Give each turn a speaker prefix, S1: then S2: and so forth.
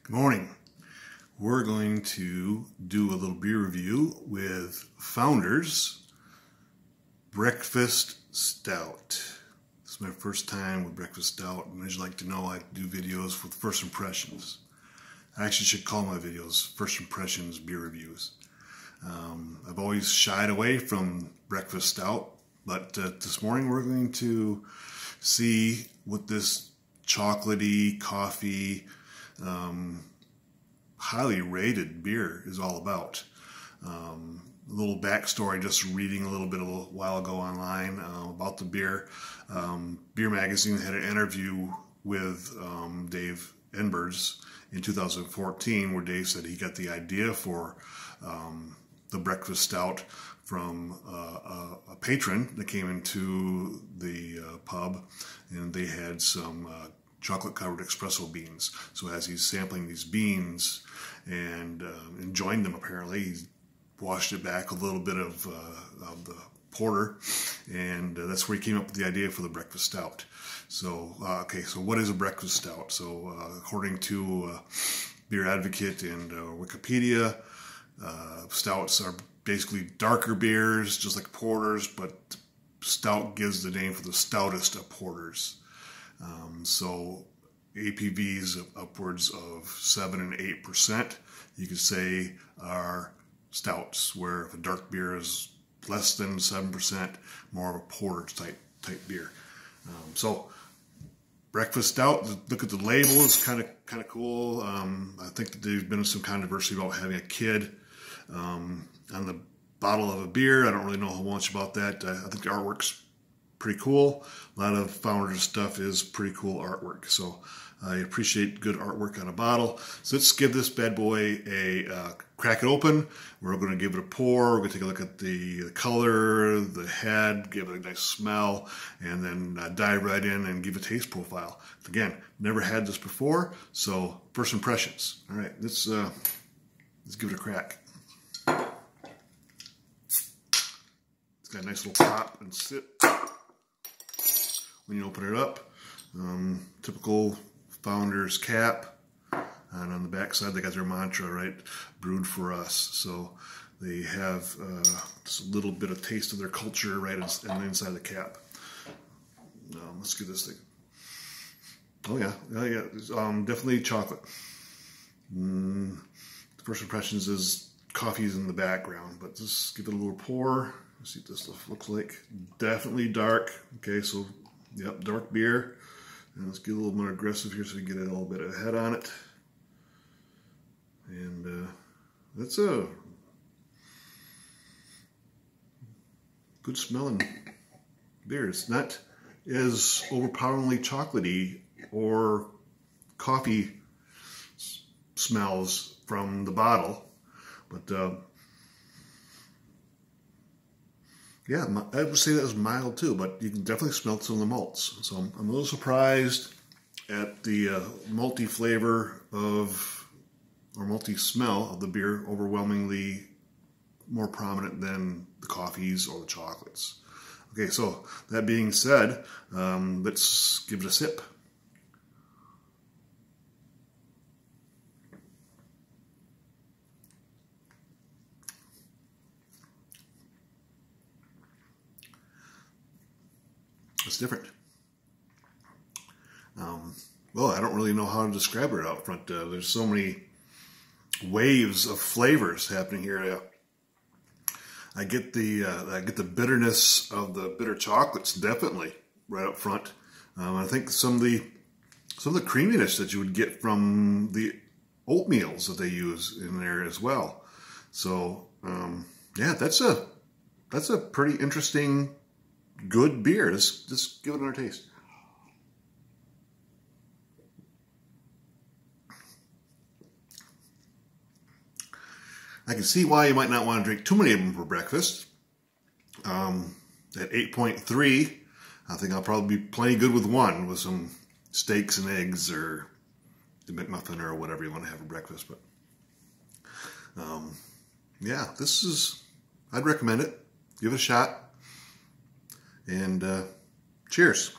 S1: Good morning. We're going to do a little beer review with Founders Breakfast Stout. This is my first time with Breakfast Stout, and as you like to know, I do videos with first impressions. I actually should call my videos First Impressions Beer Reviews. I've always shied away from Breakfast Stout, but this morning we're going to see what this chocolatey, coffee, highly rated beer is all about. A little backstory, just reading a little while ago online about the beer. Beer Magazine had an interview with Dave Enbergs in 2014 where Dave said he got the idea for the Breakfast Stout from a patron that came into the pub, and they had some chocolate covered espresso beans. So as he's sampling these beans and enjoying them, apparently he washed it back a little bit of the porter, and that's where he came up with the idea for the Breakfast Stout. So okay, so what is a Breakfast Stout? So according to Beer Advocate and Wikipedia, stouts are basically darker beers, just like porters, but stout gives the name for the stoutest of porters. So APVs of upwards of 7 and 8%, you could say, are stouts, where if a dark beer is less than 7%, more of a porter type beer. So Breakfast Stout, look at the label, it's kind of cool. I think that there's been some controversy about having a kid on the bottle of a beer. I don't really know how much about that. I think the artwork's pretty cool. A lot of Founders stuff is pretty cool artwork, so I appreciate good artwork on a bottle. So let's give this bad boy a crack it open. We're going to give it a pour. We're going to take a look at the color, the head, give it a nice smell, and then dive right in and give a taste profile. Again, never had this before, so first impressions. All right, let's give it a crack. It's got a nice little pop and sit when you open it up. Typical Founders cap, and on the back side they got their mantra, right? Brewed for us. So they have just a little bit of taste of their culture right inside the cap. Let's get this thing. Oh yeah, definitely chocolate. The first impressions is coffee's in the background, but just give it a little pour. Let's see what this stuff looks like. Definitely dark. Okay, so yep, dark beer. And let's get a little more aggressive here so we get a little bit of head on it. And that's a good smelling beer. It's not as overpoweringly chocolatey or coffee smells from the bottle, but yeah, I would say that was mild too, but you can definitely smell some of the malts. So I'm a little surprised at the malty flavor of, or malty smell of the beer, overwhelmingly more prominent than the coffees or the chocolates. Okay, so that being said, let's give it a sip. It's different. Well, I don't really know how to describe it out front. There's so many waves of flavors happening here. I get the bitterness of the bitter chocolates definitely right up front. I think some of the creaminess that you would get from the oatmeals that they use in there as well. So yeah, that's a pretty interesting, good beer. Just give it another taste. I can see why you might not want to drink too many of them for breakfast. At 8.3, I think I'll probably be plenty good with one, with some steaks and eggs or the McMuffin or whatever you want to have for breakfast. But yeah, I'd recommend it. Give it a shot. And cheers.